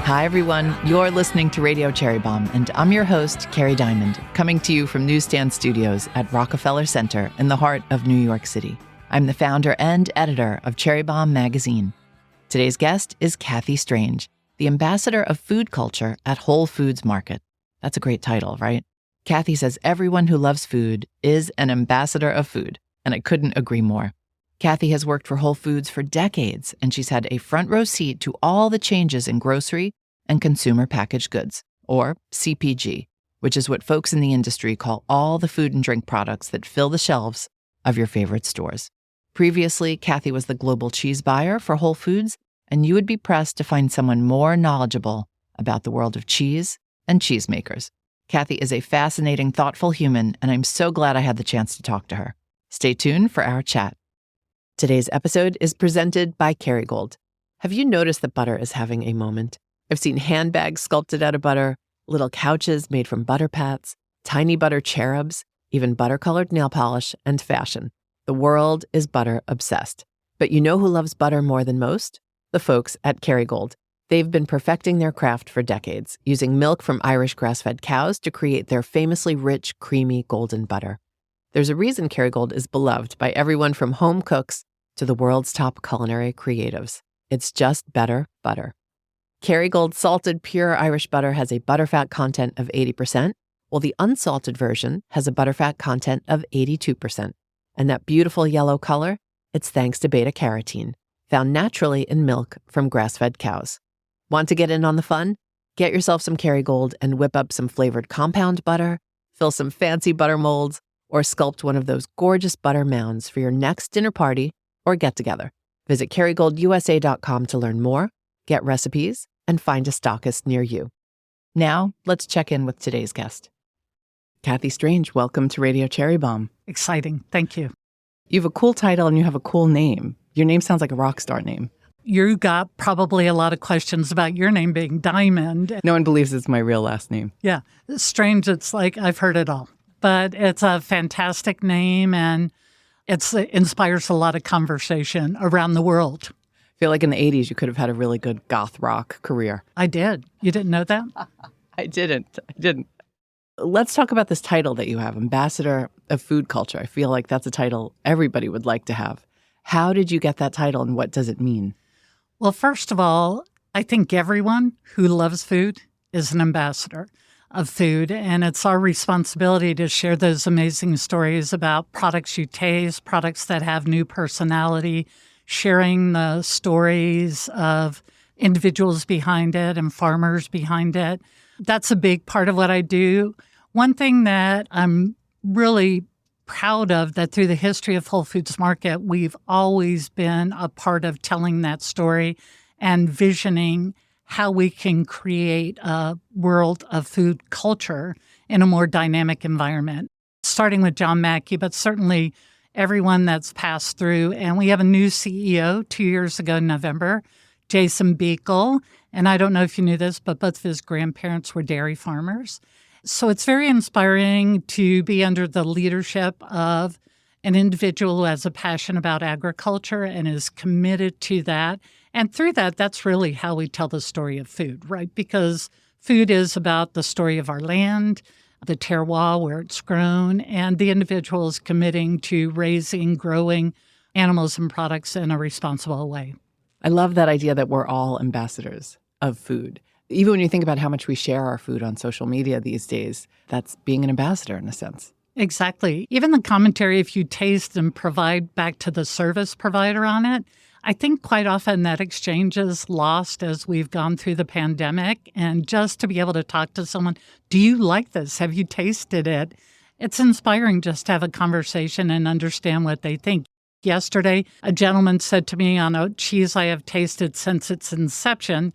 Hi, everyone. You're listening to Radio Cherry Bombe, and I'm your host, Kerry Diamond, coming to you from Newsstand Studios at Rockefeller Center in the heart of New York City. I'm the founder and editor of Cherry Bombe magazine. Today's guest is Cathy Strange, the ambassador of food culture at Whole Foods Market. That's a great title, right? Cathy says everyone who loves food is an ambassador of food, and I couldn't agree more. Cathy has worked for Whole Foods for decades, and she's had a front row seat to all the changes in grocery and consumer packaged goods, or CPG, which is what folks in the industry call all the food and drink products that fill the shelves of your favorite stores. Previously, Cathy was the global cheese buyer for Whole Foods, and you would be pressed to find someone more knowledgeable about the world of cheese and cheesemakers. Cathy is a fascinating, thoughtful human, and I'm so glad I had the chance to talk to her. Stay tuned for our chat. Today's episode is presented by Kerrygold. Have you noticed that butter is having a moment? I've seen handbags sculpted out of butter, little couches made from butter pats, tiny butter cherubs, even butter-colored nail polish and fashion. The world is butter obsessed. But you know who loves butter more than most? The folks at Kerrygold. They've been perfecting their craft for decades, using milk from Irish grass-fed cows to create their famously rich, creamy, golden butter. There's a reason Kerrygold is beloved by everyone from home cooks to the world's top culinary creatives. It's just better butter. Kerrygold salted pure Irish butter has a butterfat content of 80%, while the unsalted version has a butterfat content of 82%. And that beautiful yellow color, it's thanks to beta-carotene, found naturally in milk from grass-fed cows. Want to get in on the fun? Get yourself some Kerrygold and whip up some flavored compound butter, fill some fancy butter molds, or sculpt one of those gorgeous butter mounds for your next dinner party or get-together. Visit KerrygoldUSA.com to learn more, get recipes, and find a stockist near you. Now, let's check in with today's guest. Cathy Strange, welcome to Radio Cherry Bombe. Exciting. Thank you. You have a cool title and you have a cool name. Your name sounds like a rock star name. You got probably a lot of questions about your name being Diamond. No one believes it's my real last name. Yeah. Strange. It's like I've heard it all. But it's a fantastic name, and it inspires a lot of conversation around the world. I feel like in the 80s, you could have had a really good goth rock career. I did. You didn't know that? I didn't. Let's talk about this title that you have, Ambassador of Food Culture. I feel like that's a title everybody would like to have. How did you get that title, and what does it mean? Well, first of all, I think everyone who loves food is an ambassador of food, and it's our responsibility to share those amazing stories about products you taste, products that have new personality, sharing the stories of individuals behind it and farmers behind it. That's a big part of what I do. One thing that I'm really proud of, that through the history of Whole Foods Market, we've always been a part of telling that story and visioning how we can create a world of food culture in a more dynamic environment, starting with John Mackey, but certainly everyone that's passed through. And we have a new CEO 2 years ago in November, Jason Beekle. And I don't know if you knew this, but both of his grandparents were dairy farmers. So it's very inspiring to be under the leadership of an individual who has a passion about agriculture and is committed to that. And through that, that's really how we tell the story of food, right? Because food is about the story of our land, the terroir where it's grown, and the individual is committing to raising, growing animals and products in a responsible way. I love that idea that we're all ambassadors of food. Even when you think about how much we share our food on social media these days, that's being an ambassador in a sense. Exactly. Even the commentary, if you taste and provide back to the service provider on it, I think quite often that exchange is lost as we've gone through the pandemic. And just to be able to talk to someone, do you like this? Have you tasted it? It's inspiring just to have a conversation and understand what they think. Yesterday, a gentleman said to me on a cheese I have tasted since its inception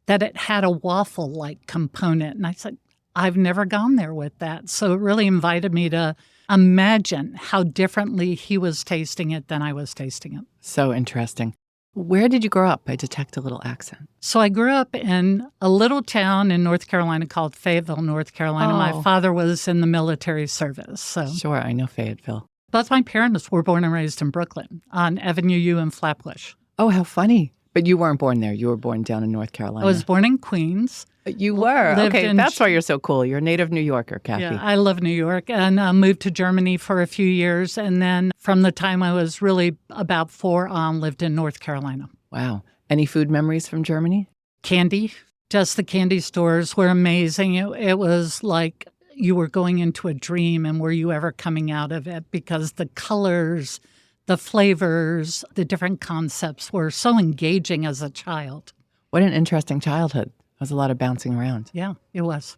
that it had a waffle-like component. And I said, I've never gone there with that. So it really invited me to imagine how differently he was tasting it than I was tasting it. So interesting. Where did you grow up? I detect a little accent. So I grew up in a little town in North Carolina called Fayetteville, North Carolina. Oh. My father was in the military service. So Sure, I know Fayetteville. both my parents were born and raised in Brooklyn on Avenue U in Flatbush. Oh, how funny. But you weren't born there. You were born down in North Carolina. I was born in Queens. You were? Okay, that's why you're so cool. You're a native New Yorker, Cathy. Yeah, I love New York and moved to Germany for a few years. And then from the time I was really about 4 on, lived in North Carolina. Wow. Any food memories from Germany? Candy. Just the candy stores were amazing. It was like you were going into a dream, and were you ever coming out of it? Because the colors, the flavors, the different concepts were so engaging as a child. What an interesting childhood. There was a lot of bouncing around. Yeah, it was.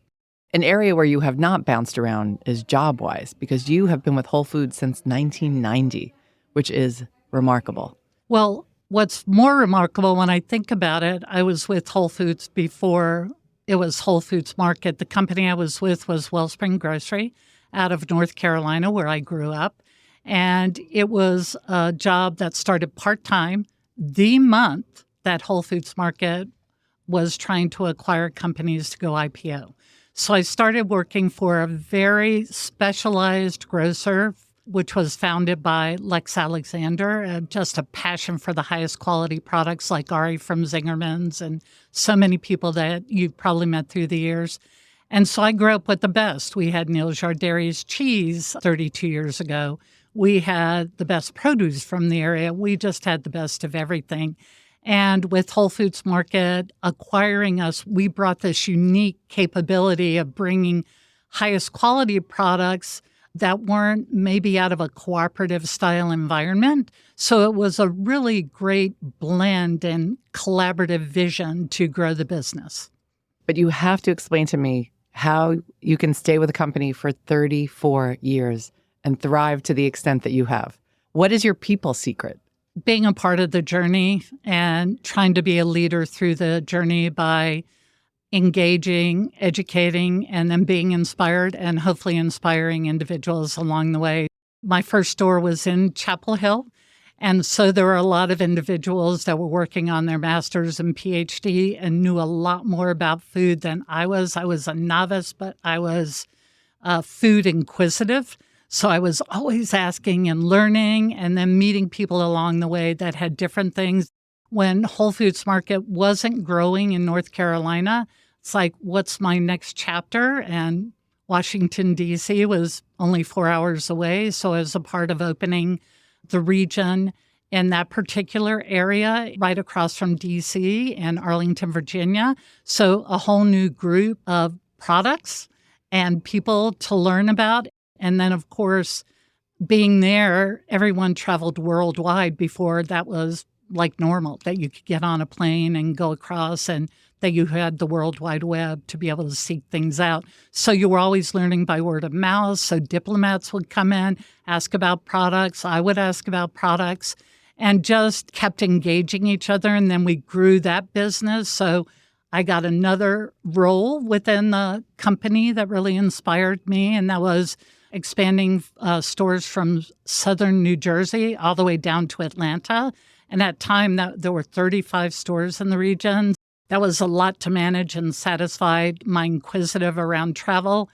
An area where you have not bounced around is job-wise, because you have been with Whole Foods since 1990, which is remarkable. Well, what's more remarkable when I think about it, I was with Whole Foods before it was Whole Foods Market. The company I was with was Wellspring Grocery out of North Carolina, where I grew up. And it was a job that started part-time the month that Whole Foods Market was trying to acquire companies to go IPO. So I started working for a very specialized grocer, which was founded by Lex Alexander, just a passion for the highest quality products like Ari from Zingerman's and so many people that you've probably met through the years. And so I grew up with the best. We had Neil Jardari's cheese 32 years ago. We had the best produce from the area. We just had the best of everything. And with Whole Foods Market acquiring us, we brought this unique capability of bringing highest quality products that weren't maybe out of a cooperative style environment. So it was a really great blend and collaborative vision to grow the business. But you have to explain to me how you can stay with a company for 34 years and thrive to the extent that you have. What is your people secret? Being a part of the journey and trying to be a leader through the journey by engaging, educating, and then being inspired and hopefully inspiring individuals along the way. My first store was in Chapel Hill. And so there were a lot of individuals that were working on their master's and PhD and knew a lot more about food than I was. I was a novice, but I was food inquisitive. So I was always asking and learning and then meeting people along the way that had different things. When Whole Foods Market wasn't growing in North Carolina, it's like, what's my next chapter? And Washington, D.C. was only 4 hours away. So as a part of opening the region in that particular area right across from D.C. and Arlington, Virginia. So a whole new group of products and people to learn about. And then, of course, being there, everyone traveled worldwide before that was like normal, that you could get on a plane and go across and that you had the World Wide Web to be able to seek things out. So you were always learning by word of mouth. So diplomats would come in, ask about products. I would ask about products and just kept engaging each other. And then we grew that business. So I got another role within the company that really inspired me, and that was expanding stores from southern New Jersey all the way down to Atlanta. And at time that there were 35 stores in the region. That was a lot to manage and satisfied my inquisitive around travel,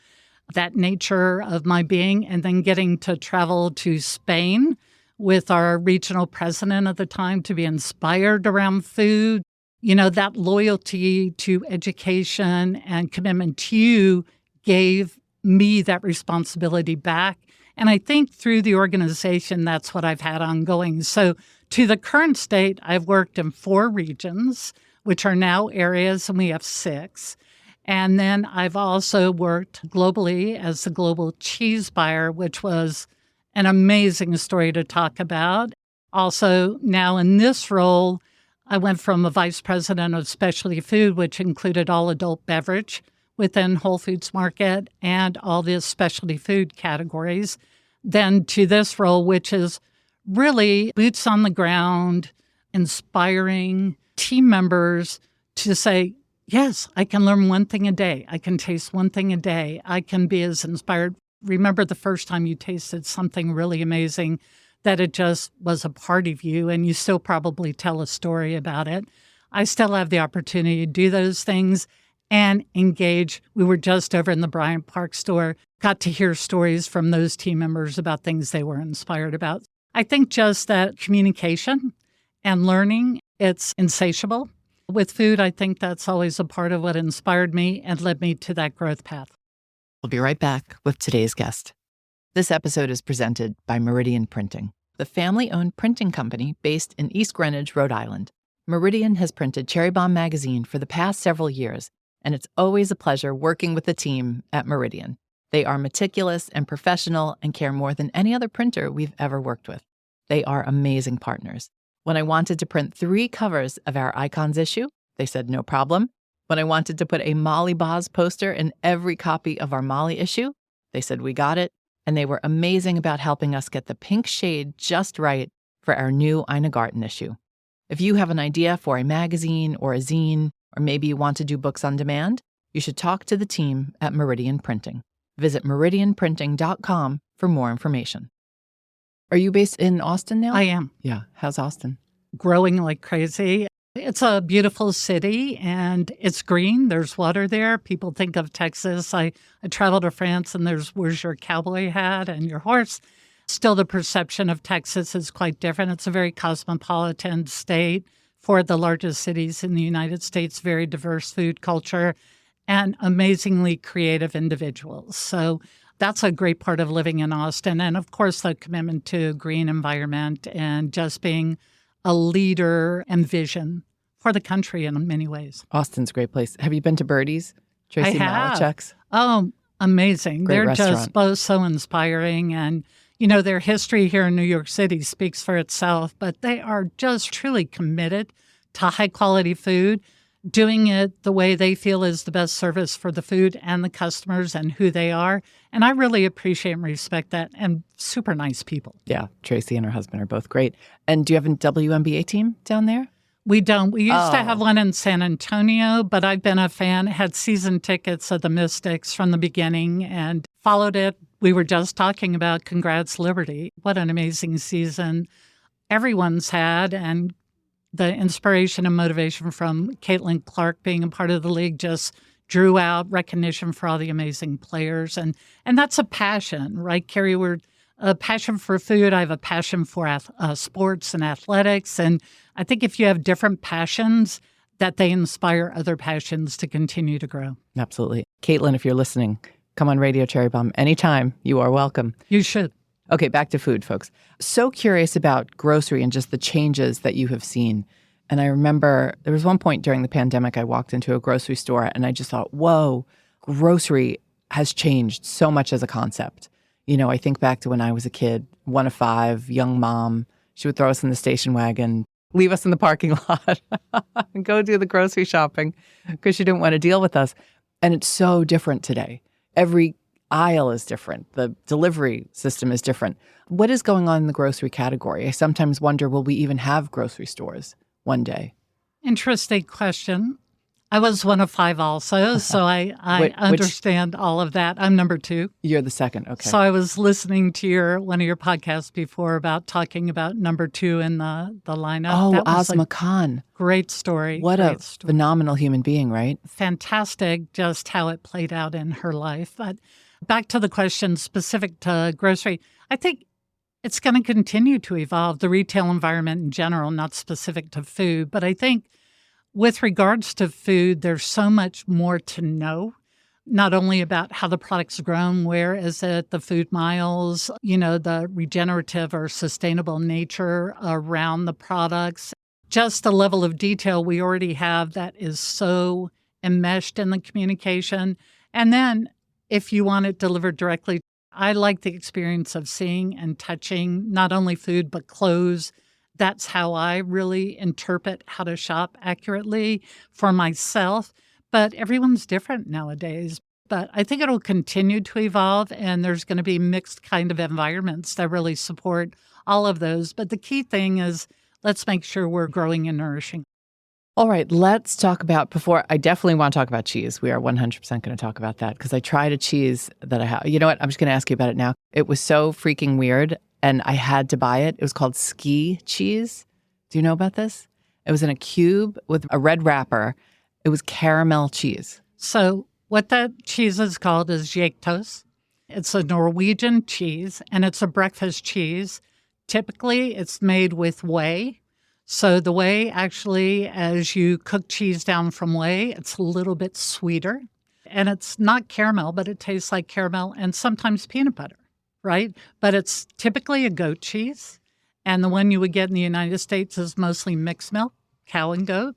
that nature of my being, and then getting to travel to Spain with our regional president at the time to be inspired around food. You know, that loyalty to education and commitment to you gave me that responsibility back. And I think through the organization, that's what I've had ongoing. So to the current state, I've worked in 4 regions, which are now areas, and we have 6. And then I've also worked globally as the global cheese buyer, which was an amazing story to talk about. Also, now in this role, I went from a vice president of specialty food, which included all adult beverage within Whole Foods Market and all the specialty food categories, then to this role, which is really boots on the ground, inspiring team members to say, yes, I can learn one thing a day. I can taste one thing a day. I can be as inspired. Remember the first time you tasted something really amazing, that it just was a part of you, and you still probably tell a story about it. I still have the opportunity to do those things and engage. We were just over in the Bryant Park store, got to hear stories from those team members about things they were inspired about. I think just that communication and learning It's insatiable. With food, I think that's always a part of what inspired me and led me to that growth path. We'll be right back with today's guest. This episode is presented by Meridian Printing, the family-owned printing company based in East Greenwich, Rhode Island. Meridian has printed Cherry Bomb magazine for the past several years, and it's always a pleasure working with the team at Meridian. They are meticulous and professional and care more than any other printer we've ever worked with. They are amazing partners. When I wanted to print 3 covers of our Icons issue, they said no problem. When I wanted to put a Molly Boz poster in every copy of our Molly issue, they said we got it. And they were amazing about helping us get the pink shade just right for our new Ina Garten issue. If you have an idea for a magazine or a zine, or maybe you want to do books on demand, you should talk to the team at Meridian Printing. Visit meridianprinting.com for more information. Are you based in Austin now? I am. Yeah. How's Austin? Growing like crazy. It's a beautiful city and it's green. There's water there. People think of Texas. I traveled to France and where's your cowboy hat and your horse. Still, the perception of Texas is quite different. It's a very cosmopolitan state. 4 of the largest cities in the United States, very diverse food culture, and amazingly creative individuals. So that's a great part of living in Austin. And of course, the commitment to green environment and just being a leader and vision for the country in many ways. Austin's a great place. Have you been to Birdie's? Tracy I have. Malachek's? Oh, amazing. Great They're restaurant. just both so inspiring. And, their history here in New York City speaks for itself, but they are just truly committed to high quality food, doing it the way they feel is the best service for the food and the customers and who they are. And I really appreciate and respect that, and super nice people. Yeah, Tracy and her husband are both great. And do you have a WNBA team down there? We don't. We used to have one in San Antonio, but I've been a fan, had season tickets of the Mystics from the beginning and followed it. We were just talking about Congrats Liberty. What an amazing season everyone's had. And the inspiration and motivation from Caitlin Clark being a part of the league just drew out recognition for all the amazing players. And that's a passion, right, Kerry? We're a passion for food. I have a passion for sports and athletics. And I think if you have different passions, that they inspire other passions to continue to grow. Absolutely. Caitlin, if you're listening, come on Radio Cherry Bomb anytime. You are welcome. You should. Okay, back to food, folks. So curious about grocery and just the changes that you have seen. And I remember there was one point during the pandemic, I walked into a grocery store and I just thought, whoa, grocery has changed so much as a concept. I think back to when I was a kid, 1 of 5, young mom. She would throw us in the station wagon, leave us in the parking lot, and go do the grocery shopping because she didn't want to deal with us. And it's so different today. Every aisle is different. The delivery system is different. What is going on in the grocery category? I sometimes wonder, will we even have grocery stores one day? Interesting question. I was 1 of 5 also, so I understand all of that. I'm number 2. You're the second, okay. So I was listening to one of your podcasts before about talking about number 2 in the lineup. Oh, that was Asma Khan. Great story. What a phenomenal human being, right? Fantastic, just how it played out in her life. But back to the question specific to grocery, I think it's going to continue to evolve, the retail environment in general, not specific to food. But I think with regards to food, there's so much more to know, not only about how the product's grown, where is it, the food miles, the regenerative or sustainable nature around the products, just the level of detail we already have that is so enmeshed in the communication. And then if you want it delivered directly, I like the experience of seeing and touching not only food, but clothes. That's how I really interpret how to shop accurately for myself. But everyone's different nowadays. But I think it'll continue to evolve, and there's going to be mixed kind of environments that really support all of those. But the key thing is let's make sure we're growing and nourishing. All right, let's talk about, I definitely want to talk about cheese. We are 100% going to talk about that because I tried a cheese that I have. You know what? I'm just going to ask you about it now. It was so freaking weird, and I had to buy it. It was called ski cheese. Do you know about this? It was in a cube with a red wrapper. It was caramel cheese. So what that cheese is called is Jektos. It's a Norwegian cheese, and it's a breakfast cheese. Typically, it's made with whey. So the whey, actually, as you cook cheese down from whey, it's a little bit sweeter. And it's not caramel, but it tastes like caramel and sometimes peanut butter, right? But it's typically a goat cheese. And the one you would get in the United States is mostly mixed milk, cow and goat.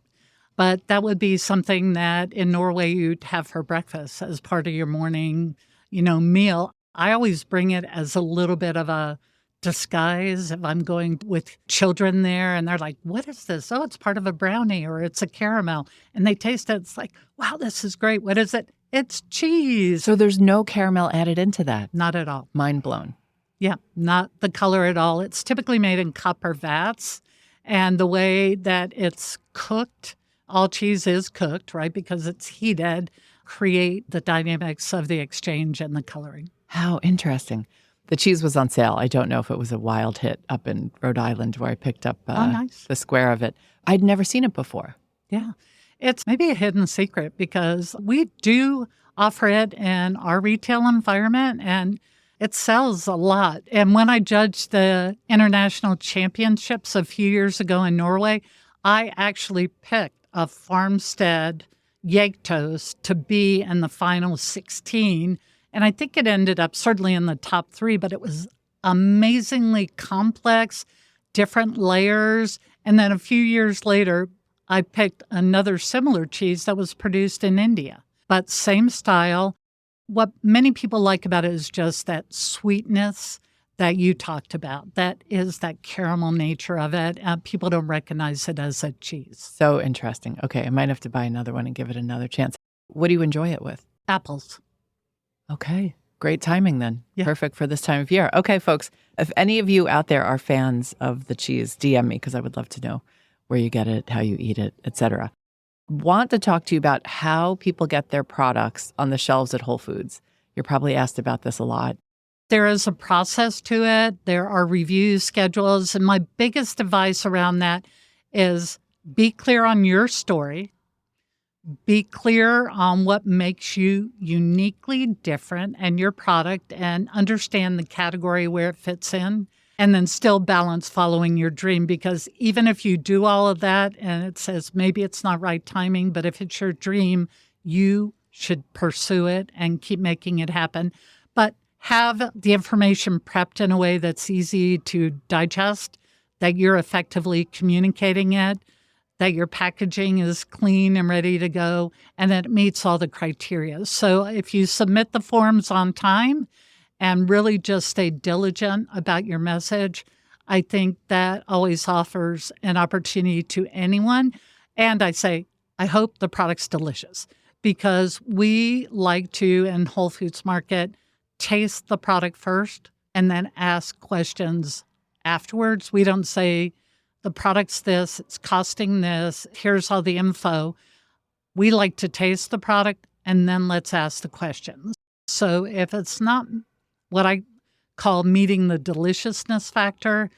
But that would be something that in Norway you'd have for breakfast as part of your morning, meal. I always bring it as a little bit of a disguise if I'm going with children there and they're like, what is this? Oh, it's part of a brownie or it's a caramel. And they taste it. It's like, wow, this is great. What is it? It's cheese. So there's no caramel added into that? Not at all. Mind blown. Yeah, not the color at all. It's typically made in copper vats. And the way that it's cooked, all cheese is cooked, right? Because it's heated, create the dynamics of the exchange and the coloring. How interesting. The cheese was on sale. I don't know if it was a wild hit up in Rhode Island where I picked up nice. the square of it. I'd never seen it before. Yeah. It's maybe a hidden secret because we do offer it in our retail environment and it sells a lot. And when I judged the international championships a few years ago in Norway, I actually picked a farmstead Jagtoast to be in the final 16. And I think it ended up certainly in the top 3, but it was amazingly complex, different layers. And then a few years later, I picked another similar cheese that was produced in India, but same style. What many people like about it is just that sweetness that you talked about. That is that caramel nature of it. People don't recognize it as a cheese. So interesting. Okay, I might have to buy another one and give it another chance. What do you enjoy it with? Apples. Okay, great timing then. Yeah. Perfect for this time of year. Okay, folks, if any of you out there are fans of the cheese, DM me because I would love to know where you get it, how you eat it, etc. Want to talk to you about how people get their products on the shelves at Whole Foods. You're probably asked about this a lot. There is a process to it. There are review schedules. And my biggest advice around that is be clear on your story. Be clear on what makes you uniquely different and your product and understand the category where it fits in. And then still balance following your dream, because even if you do all of that and it says maybe it's not right timing, but if it's your dream, you should pursue it and keep making it happen. But have the information prepped in a way that's easy to digest, that you're effectively communicating it, that your packaging is clean and ready to go, and that it meets all the criteria. So if you submit the forms on time, and really just stay diligent about your message, I think that always offers an opportunity to anyone. And I say, I hope the product's delicious because we like to, in Whole Foods Market, taste the product first and then ask questions afterwards. We don't say, the product's this, it's costing this, here's all the info. We like to taste the product and then let's ask the questions. So if it's not what I call meeting the deliciousness factor,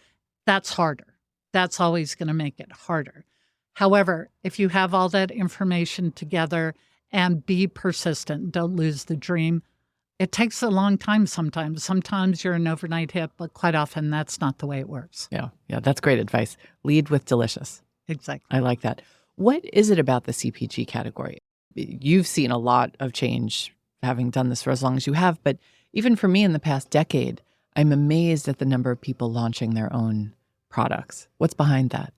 that's harder. That's always going to make it harder. However, if you have all that information together and be persistent, don't lose the dream. It takes a long time sometimes. Sometimes you're an overnight hit, but quite often that's not the way it works. Yeah, that's great advice. Lead with delicious. Exactly. I like that. What is it about the CPG category? You've seen a lot of change having done this for as long as you have, but even for me in the past decade, I'm amazed at the number of people launching their own products. What's behind that?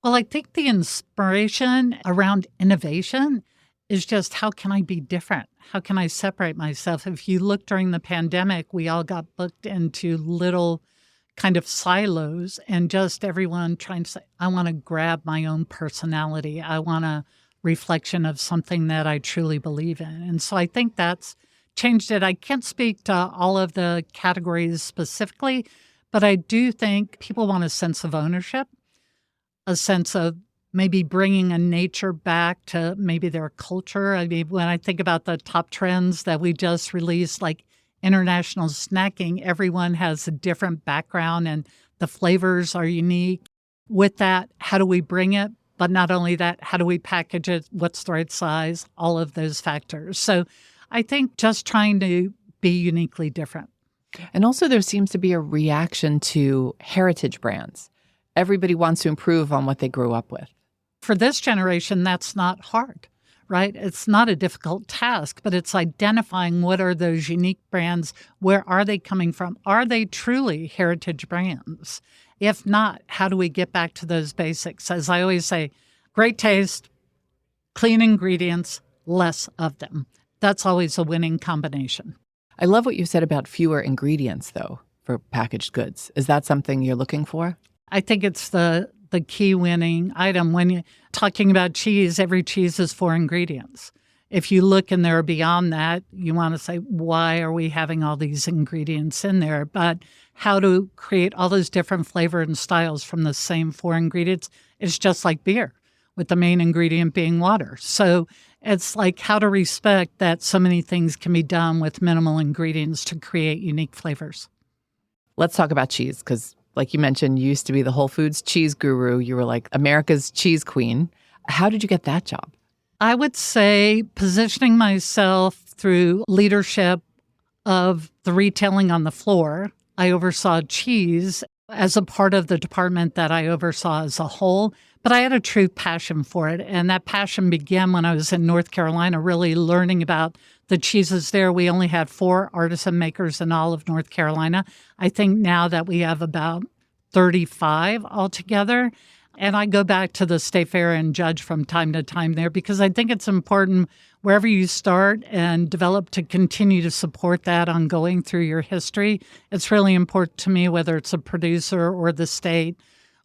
Well, I think the inspiration around innovation is just how can I be different? How can I separate myself? If you look during the pandemic, we all got booked into little kind of silos and just everyone trying to say, I want to grab my own personality. I want a reflection of something that I truly believe in. And so I think that's changed it. I can't speak to all of the categories specifically, but I do think people want a sense of ownership, a sense of maybe bringing a nature back to maybe their culture. I mean, when I think about the top trends that we just released, like international snacking, everyone has a different background and the flavors are unique. With that, how do we bring it? But not only that, how do we package it? What's the right size? All of those factors. So I think just trying to be uniquely different. And also there seems to be a reaction to heritage brands. everybody wants to improve on what they grew up with. For this generation, that's not hard, right? It's not a difficult task, but it's identifying what are those unique brands, where are they coming from? Are they truly heritage brands? If not, how do we get back to those basics? As I always say, great taste, clean ingredients, less of them. That's always a winning combination. I love what you said about fewer ingredients, though, for packaged goods. Is that something you're looking for? I think it's the key winning item. When you're talking about cheese, every cheese is 4 ingredients. If you look in there beyond that, you want to say, why are we having all these ingredients in there? But how to create all those different flavor and styles from the same 4 ingredients is just like beer, with the main ingredient being water. So it's like how to respect that so many things can be done with minimal ingredients to create unique flavors. Let's talk about cheese, because like you mentioned, you used to be the Whole Foods cheese guru. You were like America's cheese queen. How did you get that job? I would say positioning myself through leadership of the retailing on the floor. I oversaw cheese as a part of the department that I oversaw as a whole, but I had a true passion for it. And that passion began when I was in North Carolina, really learning about the cheeses there. We only had 4 artisan makers in all of North Carolina. I think now that we have about 35 altogether. And I go back to the state fair and judge from time to time there, because I think it's important wherever you start and develop to continue to support that ongoing through your history. It's really important to me, whether it's a producer or the state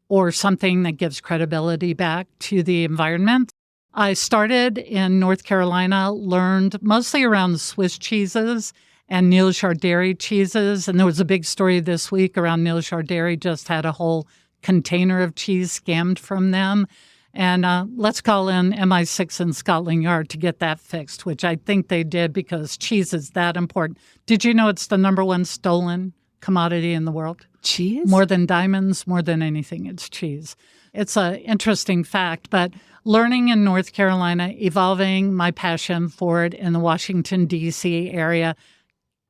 or something that gives credibility back to the environment. I started in North Carolina, learned mostly around Swiss cheeses and Neil-Shard dairy cheeses. And there was a big story this week around Neil-Shard dairy, just had a whole container of cheese scammed from them. And let's call in MI6 and Scotland Yard to get that fixed, which I think they did because cheese is that important. Did you know it's the number 1 stolen commodity in the world? Cheese? More than diamonds, more than anything, it's cheese. It's an interesting fact, but learning in North Carolina, evolving my passion for it in the Washington, D.C. area,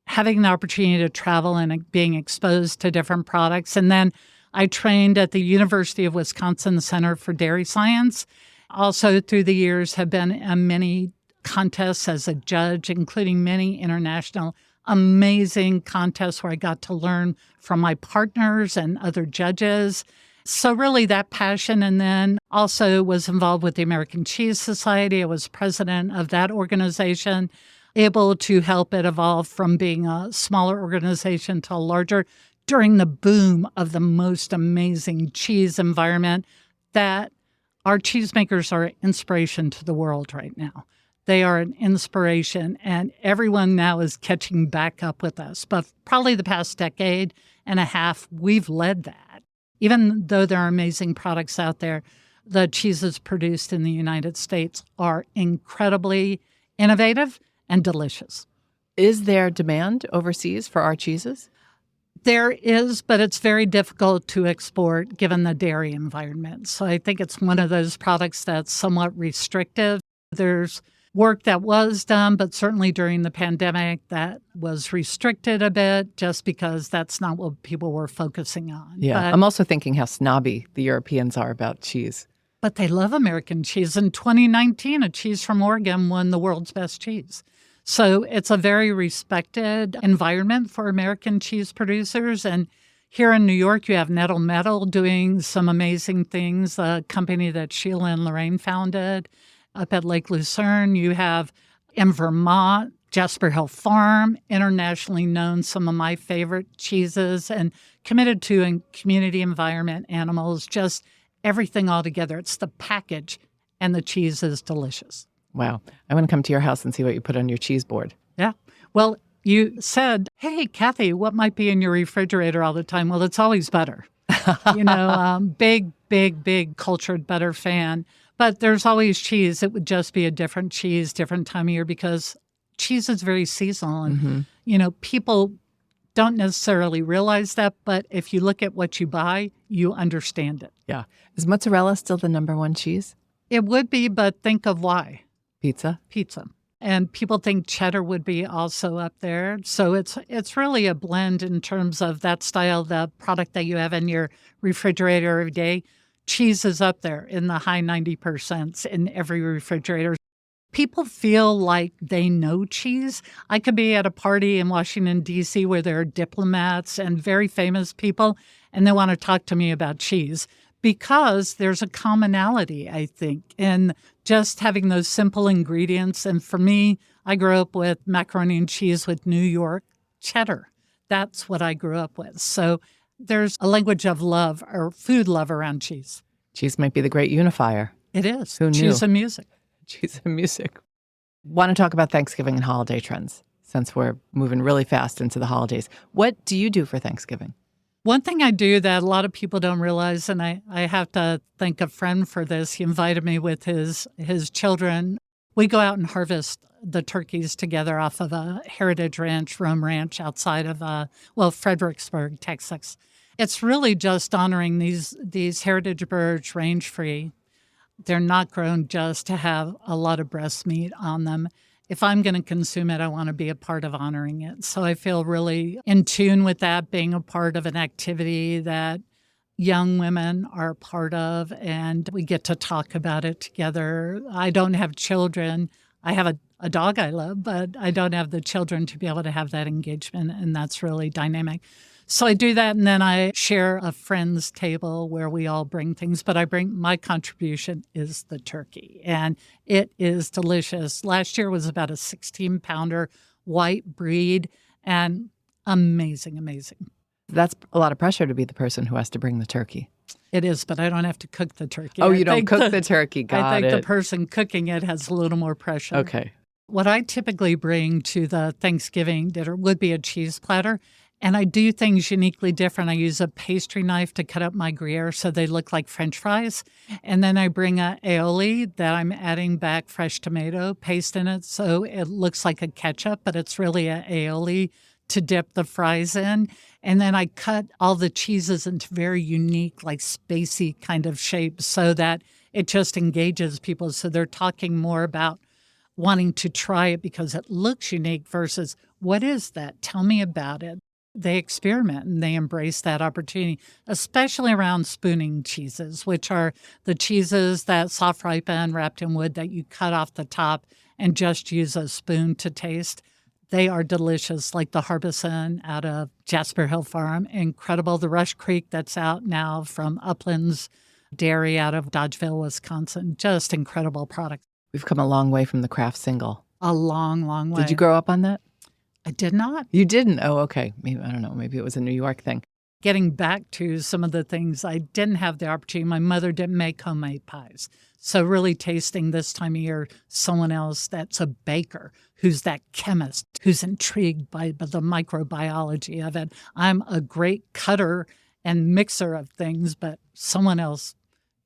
having the opportunity to travel and being exposed to different products. And then I trained at the University of Wisconsin Center for Dairy Science. Also, through the years, have been in many contests as a judge, including many international amazing contests where I got to learn from my partners and other judges. So really that passion, and then also was involved with the American Cheese Society. I was president of that organization, able to help it evolve from being a smaller organization to a larger during the boom of the most amazing cheese environment, that our cheesemakers are an inspiration to the world right now. They are an inspiration, and everyone now is catching back up with us. But probably the past decade and a half, we've led that. Even though there are amazing products out there, the cheeses produced in the United States are incredibly innovative and delicious. Is there demand overseas for our cheeses? There is, but it's very difficult to export given the dairy environment. So I think it's one of those products that's somewhat restrictive. There's work that was done, but certainly during the pandemic that was restricted a bit just because that's not what people were focusing on. Yeah, but I'm also thinking how snobby the Europeans are about cheese. But they love American cheese. In 2019, a cheese from Oregon won the world's best cheese. So it's a very respected environment for American cheese producers. And here in New York, you have Nettle Metal doing some amazing things, a company that Sheila and Lorraine founded. Up at Lake Lucerne, you have in Vermont, Jasper Hill Farm, internationally known, some of my favorite cheeses, and committed to in community environment, animals, just everything all together. It's the package, and the cheese is delicious. Wow. I want to come to your house and see what you put on your cheese board. Yeah. Well, you said, hey, Cathy, what might be in your refrigerator all the time? Well, it's always butter. Big cultured butter fan. But there's always cheese. It would just be a different cheese, different time of year, because cheese is very seasonal. And, people don't necessarily realize that. But if you look at what you buy, you understand it. Yeah. Is mozzarella still the number 1 cheese? It would be, but think of why. Pizza? Pizza. And people think cheddar would be also up there. So it's really a blend in terms of that style, the product that you have in your refrigerator every day. Cheese is up there in the high 90% in every refrigerator. People feel like they know cheese. I could be at a party in Washington, D.C., where there are diplomats and very famous people, and they want to talk to me about cheese because there's a commonality, I think, in just having those simple ingredients. And for me, I grew up with macaroni and cheese with New York cheddar. That's what I grew up with. So there's a language of love or food love around cheese. Cheese might be the great unifier. It is. Who knew? Cheese and music. Cheese and music. Want to talk about Thanksgiving and holiday trends since we're moving really fast into the holidays. What do you do for Thanksgiving? One thing I do that a lot of people don't realize, and I have to thank a friend for this. He invited me with his children. We go out and harvest the turkeys together off of a heritage ranch, Rome Ranch, outside of, Fredericksburg, Texas. It's really just honoring these heritage birds, range-free. They're not grown just to have a lot of breast meat on them. If I'm going to consume it, I want to be a part of honoring it. So I feel really in tune with that, being a part of an activity that young women are a part of, and we get to talk about it together. I don't have children. I have a dog I love, but I don't have the children to be able to have that engagement, and that's really dynamic. So I do that, and then I share a friend's table where we all bring things, but my contribution is the turkey, and it is delicious. Last year was about a 16-pounder white breed, and amazing, amazing. That's a lot of pressure to be the person who has to bring the turkey. It is, but I don't have to cook the turkey. Oh, you don't cook the turkey. Got it. I think the person cooking it has a little more pressure. Okay. What I typically bring to the Thanksgiving dinner would be a cheese platter. And I do things uniquely different. I use a pastry knife to cut up my Gruyere so they look like French fries. And then I bring a aioli that I'm adding back fresh tomato paste in it so it looks like a ketchup, but it's really a aioli to dip the fries in. And then I cut all the cheeses into very unique, like spacey kind of shapes so that it just engages people. So they're talking more about wanting to try it because it looks unique versus what is that? Tell me about it. They experiment and they embrace that opportunity, especially around spooning cheeses, which are the cheeses that soft ripen wrapped in wood that you cut off the top and just use a spoon to taste. They are delicious, like the Harbison out of Jasper Hill Farm. Incredible. The Rush Creek that's out now from Uplands Dairy out of Dodgeville, Wisconsin. Just incredible product. We've come a long way from the Kraft single. A long, long way. Did you grow up on that? I did not. You didn't? Oh, okay. Maybe, I don't know. Maybe it was a New York thing. Getting back to some of the things I didn't have the opportunity. My mother didn't make homemade pies. So really tasting this time of year someone else that's a baker, who's that chemist, who's intrigued by the microbiology of it. I'm a great cutter and mixer of things, but someone else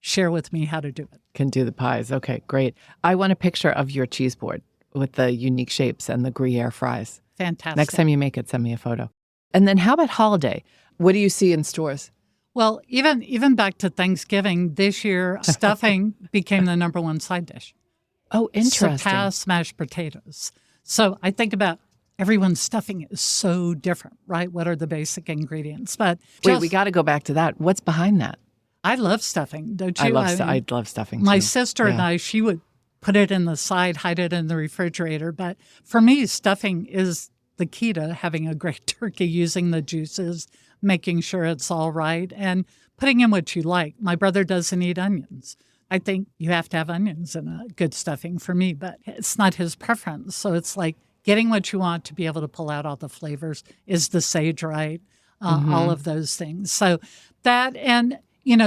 share with me how to do it. Can do the pies. Okay, great. I want a picture of your cheese board with the unique shapes and the Gruyere fries. Fantastic. Next time you make it, send me a photo. And then how about holiday? What do you see in stores? Well, even back to Thanksgiving, this year, stuffing became the number one side dish. Oh, interesting. Surpassed mashed potatoes. So I think about everyone's stuffing is so different, right? What are the basic ingredients? But wait, we got to go back to that. What's behind that? I love stuffing, don't you? I love stuffing, too. My sister and I, she would put it in the side, hide it in the refrigerator. But for me, stuffing is the key to having a great turkey, using the juices, making sure it's all right, and putting in what you like. My brother doesn't eat onions. I think you have to have onions in a good stuffing for me, but it's not his preference. So it's like getting what you want to be able to pull out all the flavors. Is the sage right? All of those things. So that, and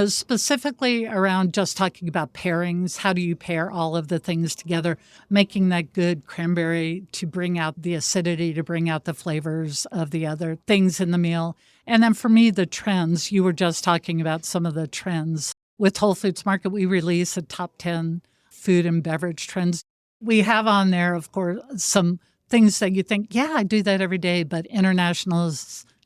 specifically around just talking about pairings, how do you pair all of the things together, making that good cranberry to bring out the acidity, to bring out the flavors of the other things in the meal. And then for me, the trends, you were just talking about some of the trends. With Whole Foods Market, we release a top 10 food and beverage trends. We have on there, of course, some things that you think, yeah, I do that every day, but international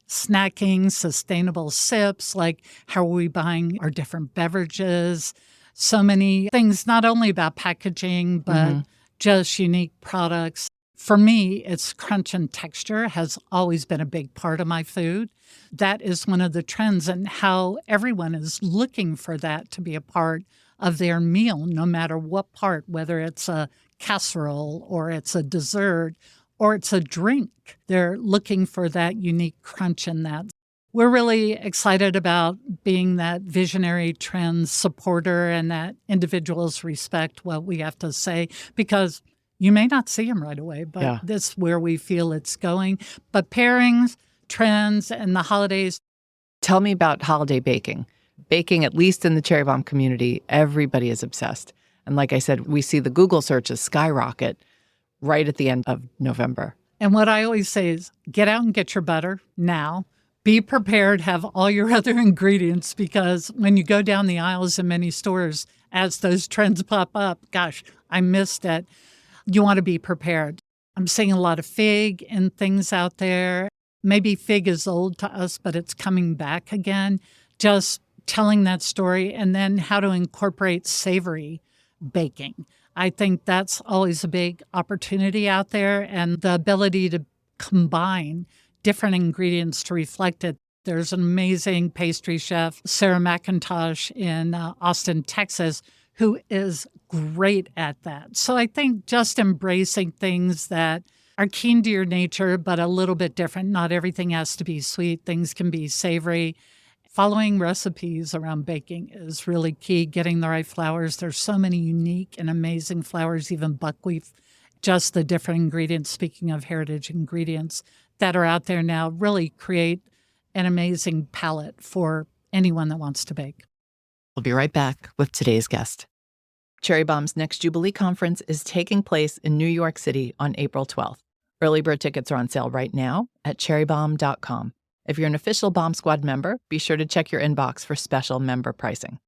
snacking, sustainable sips, like how are we buying our different beverages, so many things, not only about packaging, but just unique products. For me, it's crunch and texture has always been a big part of my food. That is one of the trends and how everyone is looking for that to be a part of their meal, no matter what part, whether it's a casserole or it's a dessert or it's a drink. They're looking for that unique crunch in that. We're really excited about being that visionary trend supporter and that individuals respect what we have to say because you may not see them right away, but this is where we feel it's going. But pairings, trends, and the holidays. Tell me about holiday baking. Baking, at least in the Cherry Bomb community, everybody is obsessed. And like I said, we see the Google searches skyrocket right at the end of November. And what I always say is get out and get your butter now. Be prepared, have all your other ingredients, because when you go down the aisles in many stores, as those trends pop up, gosh, I missed it. You want to be prepared. I'm seeing a lot of fig and things out there. Maybe fig is old to us, but it's coming back again. Just telling that story and then how to incorporate savory baking. I think that's always a big opportunity out there, and the ability to combine different ingredients to reflect it. There's an amazing pastry chef, Sarah McIntosh in Austin, Texas, who is great at that. So I think just embracing things that are keen to your nature, but a little bit different. Not everything has to be sweet. Things can be savory. Following recipes around baking is really key. Getting the right flours. There's so many unique and amazing flours, even buckwheat, just the different ingredients, speaking of heritage ingredients, that are out there now really create an amazing palette for anyone that wants to bake. We'll be right back with today's guest. Cherry Bomb's next Jubilee Conference is taking place in New York City on April 12th. Early bird tickets are on sale right now at cherrybomb.com. If you're an official Bomb Squad member, be sure to check your inbox for special member pricing.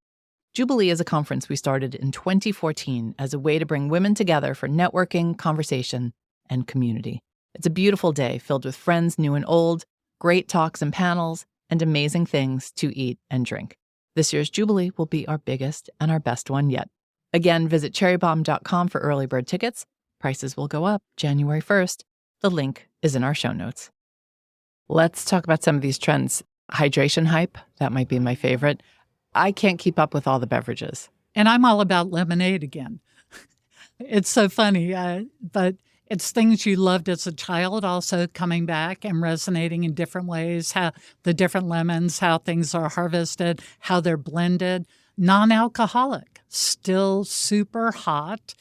Jubilee is a conference we started in 2014 as a way to bring women together for networking, conversation, and community. It's a beautiful day filled with friends new and old, great talks and panels, and amazing things to eat and drink. This year's Jubilee will be our biggest and our best one yet. Again, visit cherrybomb.com for early bird tickets. Prices will go up January 1st. The link is in our show notes. Let's talk about some of these trends. Hydration hype, that might be my favorite. I can't keep up with all the beverages. And I'm all about lemonade again. It's so funny, but it's things you loved as a child also coming back and resonating in different ways, how the different lemons, how things are harvested, how they're blended, non-alcoholic, still super hot.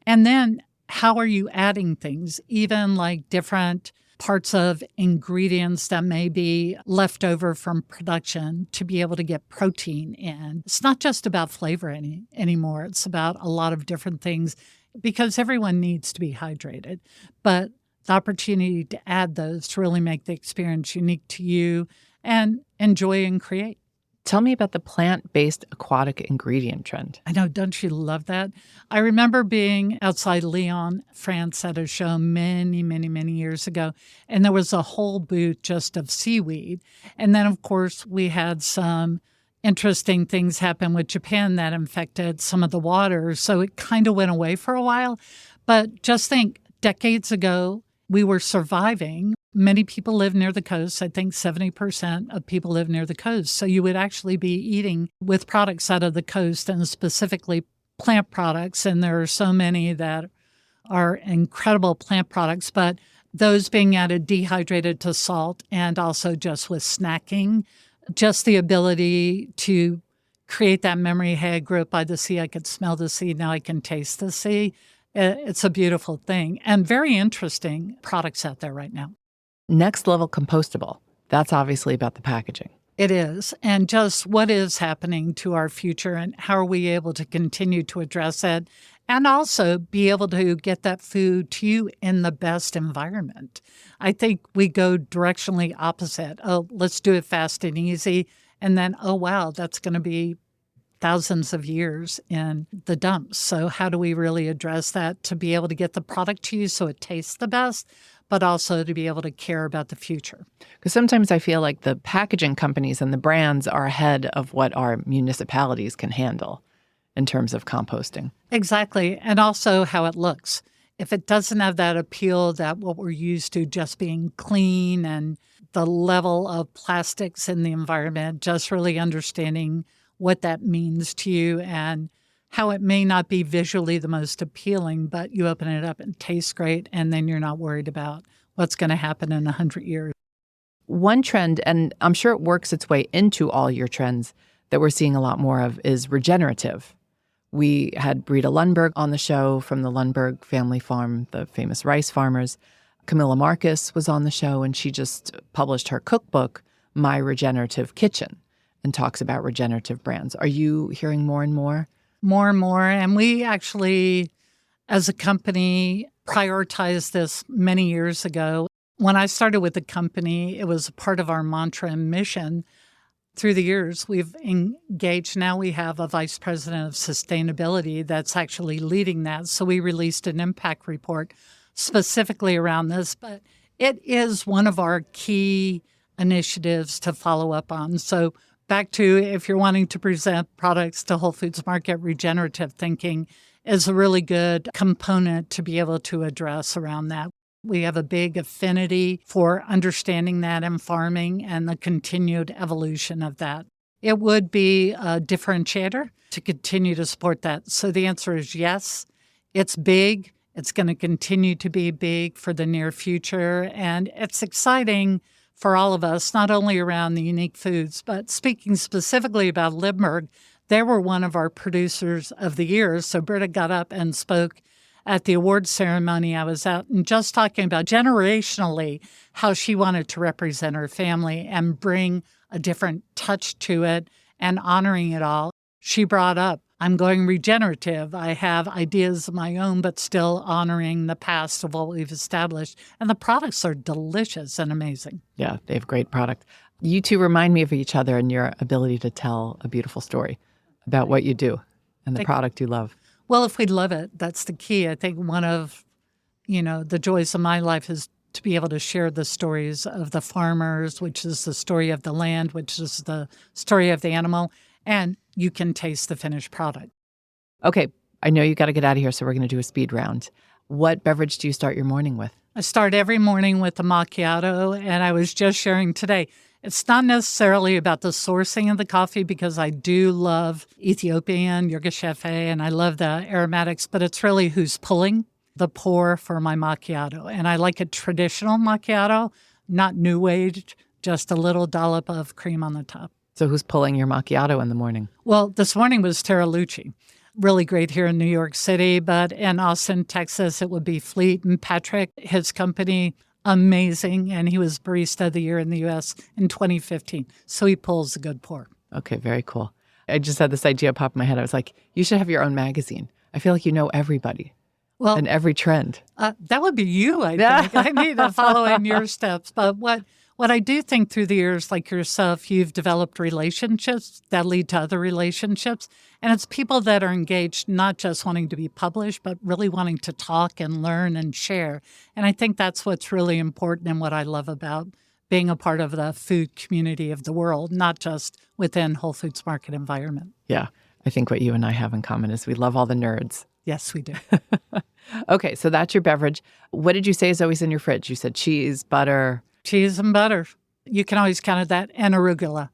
And then how are you adding things, even like different parts of ingredients that may be left over from production to be able to get protein in. It's not just about flavor anymore. It's about a lot of different things because everyone needs to be hydrated. But the opportunity to add those to really make the experience unique to you and enjoy and create. Tell me about the plant-based aquatic ingredient trend. I know, don't you love that? I remember being outside Lyon, France at a show many, many, many years ago, and there was a whole booth just of seaweed. And then, of course, we had some interesting things happen with Japan that infected some of the water, so it kind of went away for a while. But just think, decades ago, we were surviving. Many people live near the coast. I think 70% of people live near the coast. So you would actually be eating with products out of the coast and specifically plant products. And there are so many that are incredible plant products, but those being added dehydrated to salt and also just with snacking, just the ability to create that memory. Hey, I grew up by the sea. I could smell the sea. Now I can taste the sea. It's a beautiful thing and very interesting products out there right now. Next level compostable. That's obviously about the packaging. It is. And just what is happening to our future and how are we able to continue to address it and also be able to get that food to you in the best environment. I think we go directionally opposite. Oh, let's do it fast and easy. And then, oh, wow, that's going to be thousands of years in the dumps. So how do we really address that to be able to get the product to you so it tastes the best, but also to be able to care about the future? Because sometimes I feel like the packaging companies and the brands are ahead of what our municipalities can handle in terms of composting. Exactly. And also how it looks. if it doesn't have that appeal that what we're used to just being clean and the level of plastics in the environment, just really understanding what that means to you and how it may not be visually the most appealing, but you open it up and it tastes great, and then you're not worried about what's going to happen in 100 years. One trend, and I'm sure it works its way into all your trends that we're seeing a lot more of, is regenerative. We had Brita Lundberg on the show from the Lundberg family farm, the famous rice farmers. Camilla Marcus was on the show, and she just published her cookbook, My Regenerative Kitchen, and talks about regenerative brands. Are you hearing more and more? More and more. And we actually, as a company, prioritized this many years ago. When I started with the company, it was a part of our mantra and mission. Through the years, we've engaged. Now we have a vice president of sustainability that's actually leading that. So we released an impact report specifically around this. But it is one of our key initiatives to follow up on. So back to, if you're wanting to present products to Whole Foods Market, regenerative thinking is a really good component to be able to address around that. We have a big affinity for understanding that in farming and the continued evolution of that. It would be a differentiator to continue to support that. So the answer is yes. It's big. It's going to continue to be big for the near future. And it's exciting for all of us, not only around the unique foods, but speaking specifically about Lindbergh, they were one of our producers of the year. So Britta got up and spoke at the award ceremony I was at, and just talking about generationally how she wanted to represent her family and bring a different touch to it and honoring it all. She brought up, I'm going regenerative. I have ideas of my own, but still honoring the past of what we've established. And the products are delicious and amazing. Yeah, they have great product. You two remind me of each other in your ability to tell a beautiful story about what you do and the product you love. Well, if we love it, that's the key. I think one of, the joys of my life is to be able to share the stories of the farmers, which is the story of the land, which is the story of the animal, and you can taste the finished product. Okay, I know you got to get out of here, so we're going to do a speed round. What beverage do you start your morning with? I start every morning with a macchiato, and I was just sharing today, it's not necessarily about the sourcing of the coffee because I do love Ethiopian, Yirgacheffe, and I love the aromatics, but it's really who's pulling the pour for my macchiato. And I like a traditional macchiato, not new age, just a little dollop of cream on the top. So who's pulling your macchiato in the morning? Well, this morning was Tara Lucci. Really great here in New York City, but in Austin, Texas, it would be Fleet and Patrick, his company. Amazing. And he was Barista of the Year in the U.S. in 2015. So he pulls a good pour. Okay, very cool. I just had this idea pop in my head. I was like, you should have your own magazine. I feel like you know everybody and every trend. That would be you, I think. I need to follow in your steps. But what I do think through the years, like yourself, you've developed relationships that lead to other relationships. And it's people that are engaged, not just wanting to be published, but really wanting to talk and learn and share. And I think that's what's really important and what I love about being a part of the food community of the world, not just within Whole Foods Market environment. Yeah. I think what you and I have in common is we love all the nerds. Yes, we do. Okay, so that's your beverage. What did you say is always in your fridge? You said cheese, butter. Cheese and butter. You can always count that, and arugula.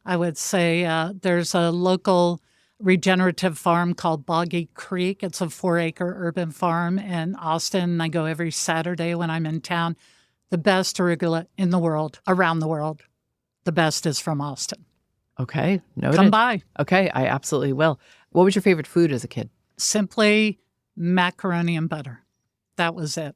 I would say there's a local regenerative farm called Boggy Creek. It's a 4-acre urban farm in Austin. I go every Saturday when I'm in town. The best arugula in the world, around the world. The best is from Austin. Okay, noted. Come by. Okay, I absolutely will. What was your favorite food as a kid? Simply macaroni and butter. That was it.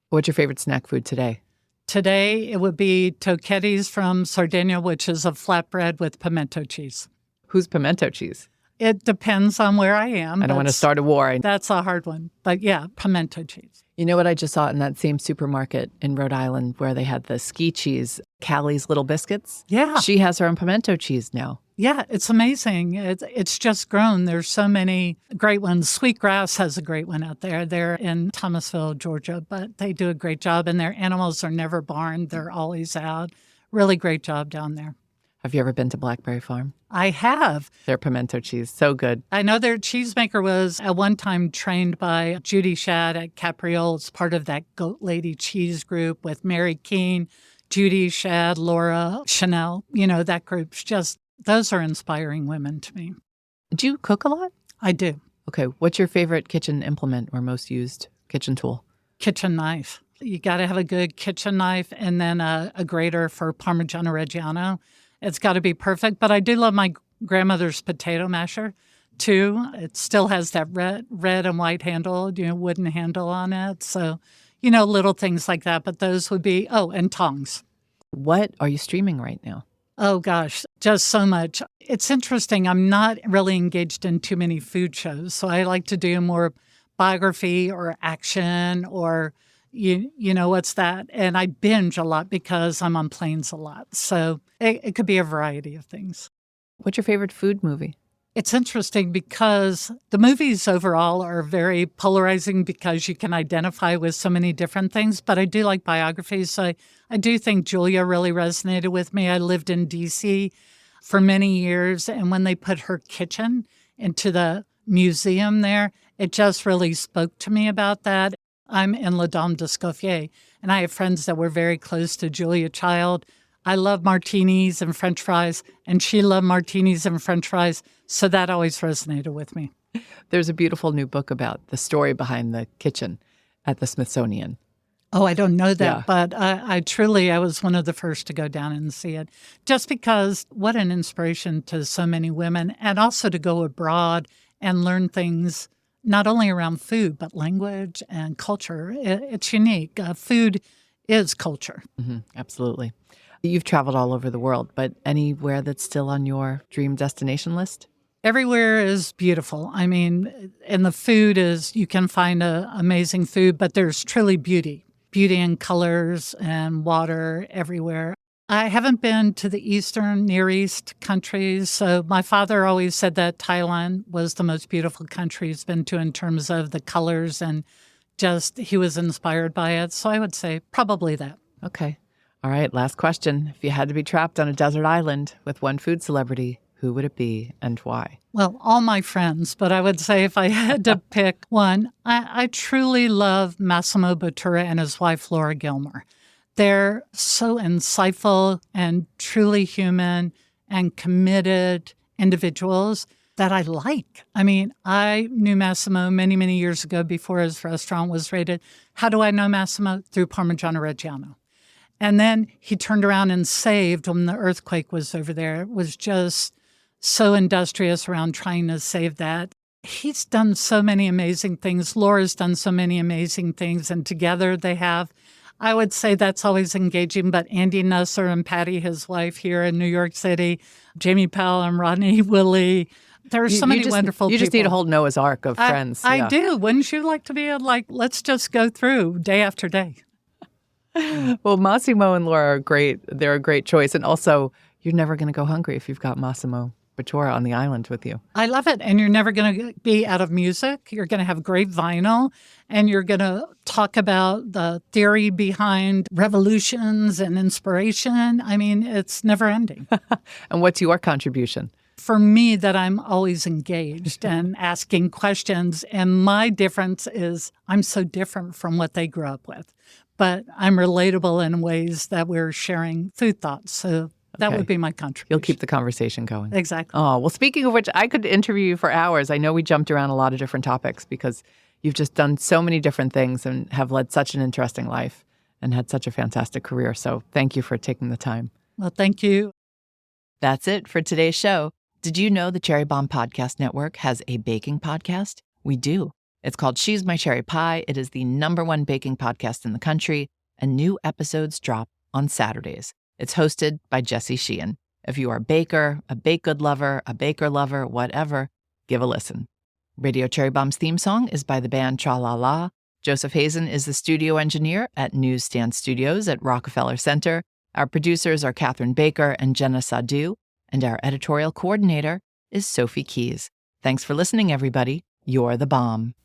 What's your favorite snack food today? Today, it would be tocchettes from Sardinia, which is a flatbread with pimento cheese. Who's pimento cheese? It depends on where I am. I don't want to start a war. That's a hard one. But yeah, pimento cheese. You know what I just saw in that same supermarket in Rhode Island where they had the ski cheese, Callie's Little Biscuits? Yeah. She has her own pimento cheese now. Yeah, it's amazing. It's just grown. There's so many great ones. Sweetgrass has a great one out there. They're in Thomasville, Georgia, but they do a great job. And their animals are never barned. They're always out. Really great job down there. Have you ever been to Blackberry Farm? I have. Their pimento cheese, so good. I know their cheesemaker was at one time trained by Judy Shad at Capriole. It's part of that Goat Lady cheese group with Mary Keene, Judy Shad, Laura Chanel. That group's just, those are inspiring women to me. Do you cook a lot? I do. Okay. What's your favorite kitchen implement or most used kitchen tool? Kitchen knife. You got to have a good kitchen knife and then a grater for Parmigiano Reggiano. It's got to be perfect. But I do love my grandmother's potato masher, too. It still has that red and white handle, wooden handle on it. So, little things like that. But those would be, and tongs. What are you streaming right now? Oh, gosh, just so much. It's interesting. I'm not really engaged in too many food shows. So I like to do more biography or action or, what's that? And I binge a lot because I'm on planes a lot. So it could be a variety of things. What's your favorite food movie? It's interesting because the movies overall are very polarizing because you can identify with so many different things, but I do like biographies. So I do think Julia really resonated with me. I lived in D.C. for many years, and when they put her kitchen into the museum there, it just really spoke to me about that. I'm in La Dame d'Escoffier, and I have friends that were very close to Julia Child. I love martinis and French fries, and she loved martinis and French fries, so that always resonated with me. There's a beautiful new book about the story behind the kitchen at the Smithsonian. Oh, I don't know that, Yeah. but I was one of the first to go down and see it, just because what an inspiration to so many women, and also to go abroad and learn things not only around food, but language and culture. It's unique. Food is culture. Mm-hmm, absolutely. You've traveled all over the world, but anywhere that's still on your dream destination list? Everywhere is beautiful. I mean, and the food is, you can find amazing food, but there's truly beauty in colors and water everywhere. I haven't been to the Eastern, Near East countries. So my father always said that Thailand was the most beautiful country he's been to in terms of the colors, and just he was inspired by it. So I would say probably that. Okay. All right, last question. If you had to be trapped on a desert island with one food celebrity, who would it be and why? Well, all my friends, but I would say if I had to pick one, I truly love Massimo Bottura and his wife, Laura Gilmore. They're so insightful and truly human and committed individuals that I like. I mean, I knew Massimo many, many years ago before his restaurant was raided. How do I know Massimo? Through Parmigiano Reggiano. And then he turned around and saved when the earthquake was over there. It was just so industrious around trying to save that. He's done so many amazing things. Laura's done so many amazing things. And together they have, I would say that's always engaging. But Andy Nusser and Patty, his wife here in New York City, Jamie Powell and Rodney Willie. There are so many wonderful people. You just need a whole Noah's Ark of friends. I do. Wouldn't you like to be let's just go through day after day? Well, Massimo and Laura are great. They're a great choice. And also, you're never going to go hungry if you've got Massimo Bottura on the island with you. I love it. And you're never going to be out of music. You're going to have great vinyl. And you're going to talk about the theory behind revolutions and inspiration. I mean, it's never ending. And what's your contribution? For me, that I'm always engaged and asking questions. And my difference is I'm so different from what they grew up with. But I'm relatable in ways that we're sharing food thoughts. So that would be my contribution. You'll keep the conversation going. Exactly. Oh, well, speaking of which, I could interview you for hours. I know we jumped around a lot of different topics because you've just done so many different things and have led such an interesting life and had such a fantastic career. So thank you for taking the time. Well, thank you. That's it for today's show. Did you know the Cherry Bomb Podcast Network has a baking podcast? We do. It's called She's My Cherry Pie. It is the #1 baking podcast in the country, and new episodes drop on Saturdays. It's hosted by Jessie Sheehan. If you are a baker, a baked good lover, a baker lover, whatever, give a listen. Radio Cherry Bomb's theme song is by the band Tra La La. Joseph Hazen is the studio engineer at Newsstand Studios at Rockefeller Center. Our producers are Catherine Baker and Jenna Sadu, and our editorial coordinator is Sophie Keys. Thanks for listening, everybody. You're the bomb.